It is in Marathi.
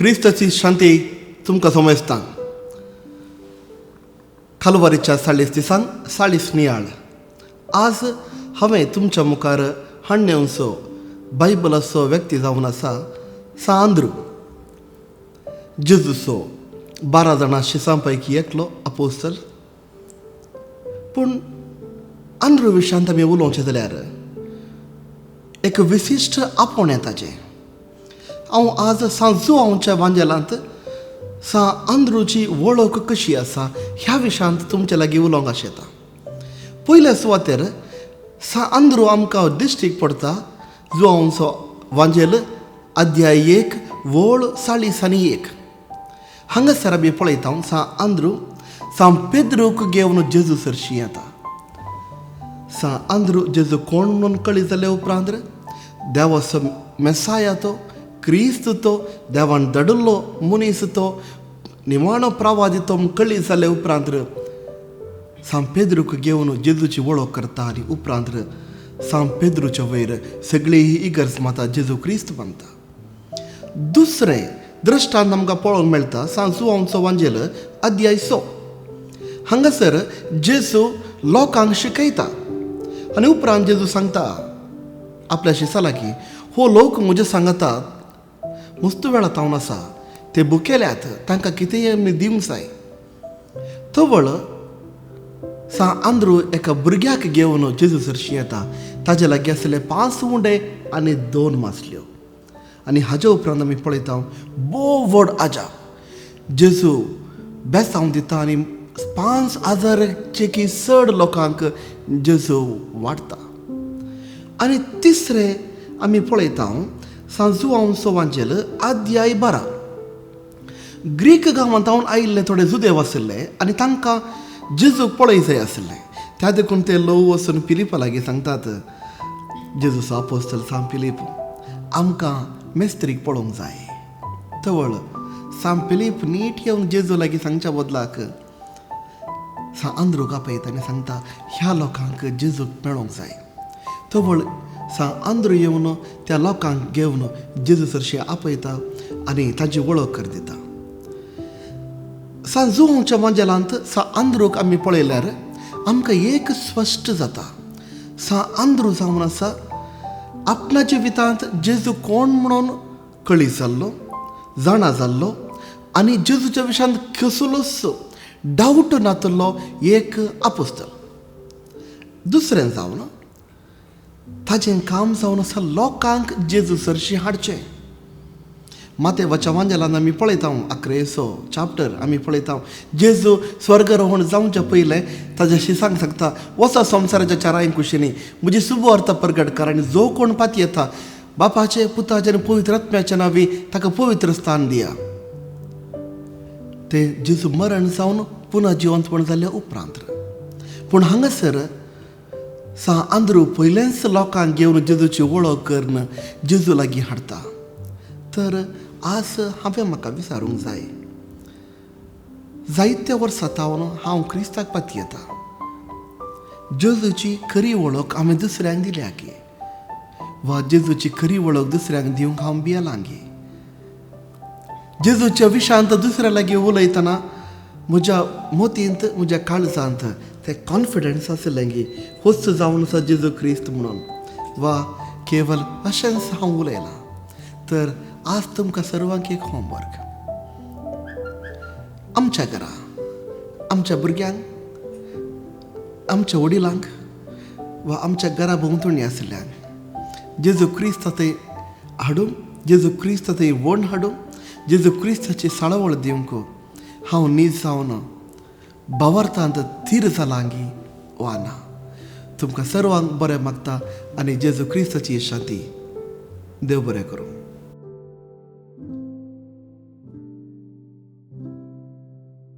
क्रिस्ताची शांती तुमकां समजता. खालवारीच्या 40 दिसांक 40 नियाळ. आज हांवें तुमच्या मुखार हाडण्याचो बायबलाचो व्यक्ती जावन आसा आंद्रू. जेजूचो 12 जाणां शिसां पैकी एकलो अपोस्तल. पूण आंद्रू विशयांत आमी उलोवचें जाल्यार एक विशिश्ट आपोवणें ताचें. हांव आज सांजू हांवच्या वांजेलांत आंद्रूची वळख कशी आसा ह्या विशयांत तुमचे लागीं उलोवंक आशेता. पयल्या सुवातेर आंद्रू आमकां दिश्टीक पडटा जुआंवचो वांजेल अध्याय 1 वळ 40 आनी 1. हांगासर आमी पळयता आंद्रू पेद्रूक घेवन जेजू सरशी येता. आंद्रू जेजू कोण म्हणून कळी जाले उपरांत देवाचो मेसाया तो, क्रिस्त तो, देवान धाडिल्लो मनीस तो, निमाणो प्रवादी तो कळी जाले उपरांत पेद्रूक घेवन जेजूची वळख करता. आनी उपरांत पेद्रूच्या वयर सगळी ही इगर्ज माता जेजू क्रिस्त मानता. दुसरें दृश्टांत आमकां पळोवंक मेळटा जुआंवचो वांजेल अध्याय 6. हांगासर जेजू लोकांक शिकयता आनी उपरांत जेजू सांगता आपल्या शिसा लागीं, हो लोक म्हजे सांगतात मस्त वेळात हांव आसा, ते भुकेल्यात, तांकां कितेंय दिवंक जाय. तो वेळ आंद्रू एका भुरग्याक घेवन जेजू सरशी येता. ताजे लागीं आसले 5 उंडे आनी 2 मासल्यो. आनी हाजे उपरांत आमी पळयता बो व्हड आजाप. जेजू बेसांव दिता आनी 5,000 चड लोकांक जेजू वाडटा. आनी तिसरें आमी पळयता जुआंवचो वांजेल अध्याय 12. ग्रीक गांवांतावन आयिल्ले थोडे जुदेव आशिल्ले आनी तांकां जेजूक पळय जाय आशिल्लें. त्या देखून ते लोक वचून फिलिपा लागीं सांगतात, जेजूचो अपोस्तल फिलीप, आमकां मेस्त्रीक पळोवंक जाय. तवळ फिलीप नीट येवन जेजू लागीं सांगच्या बदलाक आंद्रूक आपयता आनी सांगता, ह्या लोकांक जेजूक मेळोंक जाय. तवळ आंद्रू येवन त्या लोकांक घेवन जेजू सरशी आपयता आनी ताची वळख कर दिता. जुआंवच्या वांजेलांत आंद्रूक आमी पळयल्यार आमकां एक स्पश्ट जाता. आंद्रू जावन आसा आपणा जिवितांत जेजू कोण म्हणून कळी जाल्लो, जाणा जाल्लो आनी जेजूच्या विशयांत कसलोच डावट नातलो एक अपोस्तल. दुसरें जावन ताचें काम जावन आसा लोकांक जेजू सरशी हाडचें. मातेवाच्या वांजेलांत आमी पळयता 11 चॅप्टर आमी पळयता जेजू स्वर्गारोहण जावचे पयलें ताच्या शिसांक सांगता, वचा संवसाराच्या चाराय कुशींनी म्हजी सुवार्ता प्रगट कर आनी जो कोण पाती येता बापाचे, पुताचे आनी पवित्र आत्म्याच्या नांवी ताका पवित्र स्थान दिया. ते जेजू मरण जावन पुना जिवंतपण जाल्ल्या उपरांत. पूण हांगासर आंद्रू पयलेंच लोकांक घेवन जेजूची वळख करून जेजू लागीं हाडटा. तर आज हांवें म्हाका विचारूंक जाय, जायत्या वर्सां तावन हांव क्रिस्ताक पाती येता. जेजूची खरी वळख हांवें दुसऱ्यांक दिल्या गे, वा जेजूची खरी वळख दुसऱ्यांक दिवंक हांव भियेलां गे. जेजूच्या विशयांत दुसऱ्या लागीं उलयतना म्हज्या मोतींत, म्हज्या काळजांत तें कॉन्फिडन्स आसलें गे, होच जावन आसा जेजू क्रिस्त म्हणून, वा केवल अशेंच हांव उलयलां. तर आज तुमकां सर्वांक एक होमवर्क. आमच्या घरा, आमच्या भुरग्यांक, आमच्या वडिलांक वा आमच्या घरा भोंवतणी आसल्यांक जेजू क्रिस्त थंय हाडूंक, जेजू क्रिस्त थंय वण हाडूंक, जेजू क्रिस्ताची साळवळ दिवंक हांव नीज जावन भावार्थांत थीर जालां गी वा ना. तुमकां सर्वांक बरें मागता आनी जेजू क्रिस्ताची शांती. देव बरें करूं.